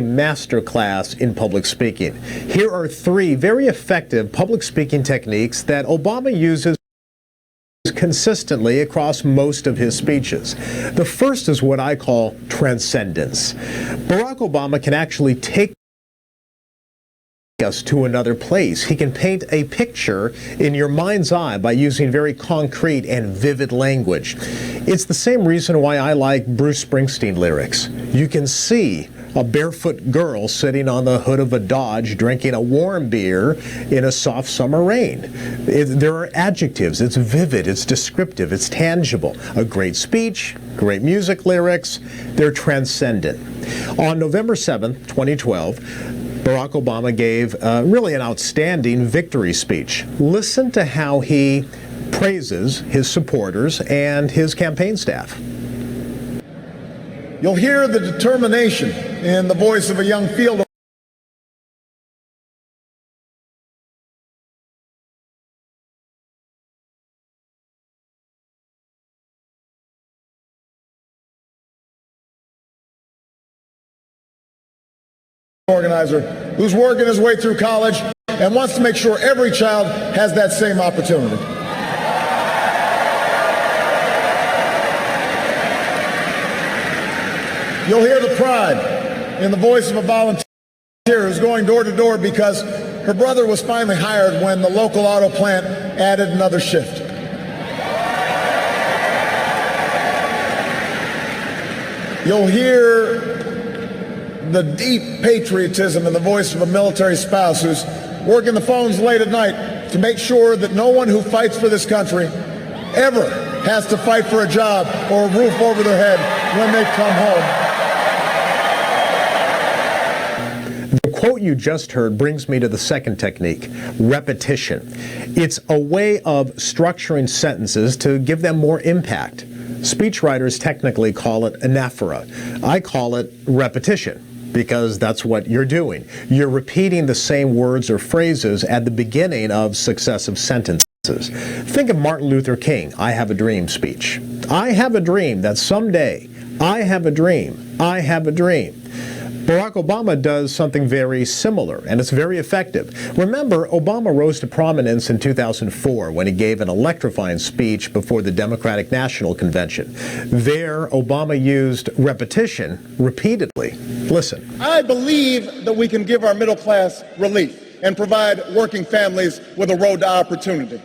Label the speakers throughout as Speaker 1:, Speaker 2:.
Speaker 1: master class in public speaking. Here are 3 very effective public speaking techniques that Obama uses consistently across most of his speeches. The first is what I call transcendence. Barack Obama can actually take us to another place. He can paint a picture in your mind's eye by using very concrete and vivid language. It's the same reason why I like Bruce Springsteen lyrics. You can see a barefoot girl sitting on the hood of a Dodge drinking a warm beer in a soft summer rain. There are adjectives. It's vivid, it's descriptive, it's tangible. A great speech, great music lyrics, they're transcendent. On November 7th, 2012, Barack Obama gave really an outstanding victory speech. Listen to how he praises his supporters and his campaign staff.
Speaker 2: You'll hear the determination in the voice of a young field organizer who's working his way through college and wants to make sure every child has that same opportunity. You'll hear the pride in the voice of a volunteer who's going door to door because her brother was finally hired when the local auto plant added another shift. You'll hear the deep patriotism in the voice of a military spouse who's working the phones late at night to make sure that no one who fights for this country ever has to fight for a job or a roof over their head when they come home.
Speaker 1: The quote you just heard brings me to the second technique, repetition. It's a way of structuring sentences to give them more impact. Speechwriters technically call it anaphora. I call it repetition, because that's what you're doing. You're repeating the same words or phrases at the beginning of successive sentences. Think of Martin Luther King, I have a dream speech. I have a dream that someday, I have a dream, I have a dream. Barack Obama does something very similar, and it's very effective. Remember, Obama rose to prominence in 2004 when he gave an electrifying speech before the Democratic National Convention. There, Obama used repetition repeatedly. Listen.
Speaker 2: I believe that we can give our middle class relief and provide working families with a road to opportunity.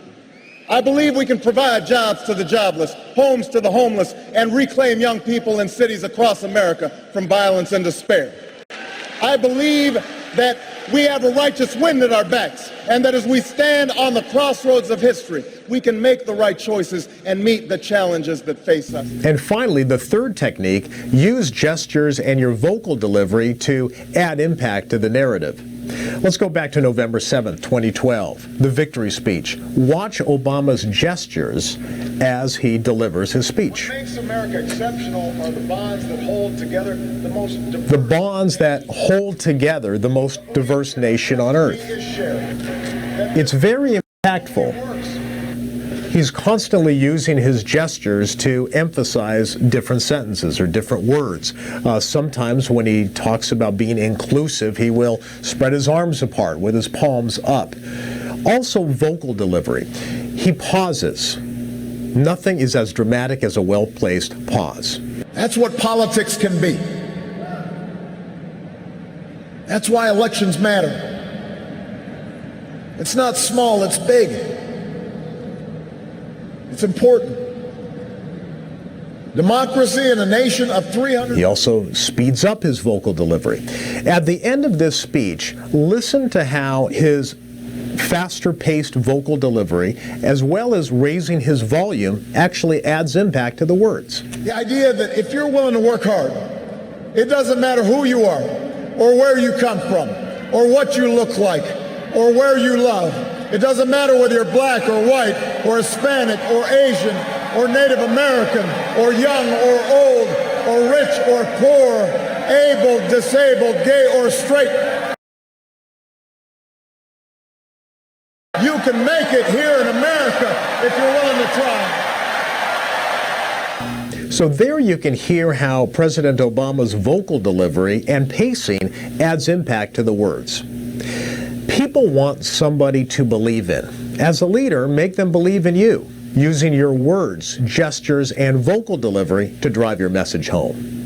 Speaker 2: I believe we can provide jobs to the jobless, homes to the homeless, and reclaim young people in cities across America from violence and despair. I believe that we have a righteous wind at our backs, and that as we stand on the crossroads of history, we can make the right choices and meet the challenges that face us.
Speaker 1: And finally, the third technique, use gestures and your vocal delivery to add impact to the narrative. Let's go back to November 7th, 2012, the victory speech. Watch Obama's gestures as he delivers his speech.
Speaker 2: What makes America exceptional are the bonds that hold together the most diverse,
Speaker 1: the bonds that hold together the most diverse nation on earth. It's very impactful. He's constantly using his gestures to emphasize different sentences or different words. Sometimes when he talks about being inclusive, he will spread his arms apart with his palms up. Also, vocal delivery. He pauses. Nothing is as dramatic as a well-placed pause.
Speaker 2: That's what politics can be. That's why elections matter. It's not small, it's big. It's important. Democracy in a nation of 300...
Speaker 1: He also speeds up his vocal delivery. At the end of this speech, listen to how his faster-paced vocal delivery, as well as raising his volume, actually adds impact to the words.
Speaker 2: The idea that if you're willing to work hard, it doesn't matter who you are, or where you come from, or what you look like, or where you love. It doesn't matter whether you're black or white, or Hispanic, or Asian, or Native American, or young or old, or rich or poor, able, disabled, gay or straight. You can make it here in America if you're willing to try.
Speaker 1: So there you can hear how President Obama's vocal delivery and pacing adds impact to the words. People want somebody to believe in. As a leader, make them believe in you, using your words, gestures, and vocal delivery to drive your message home.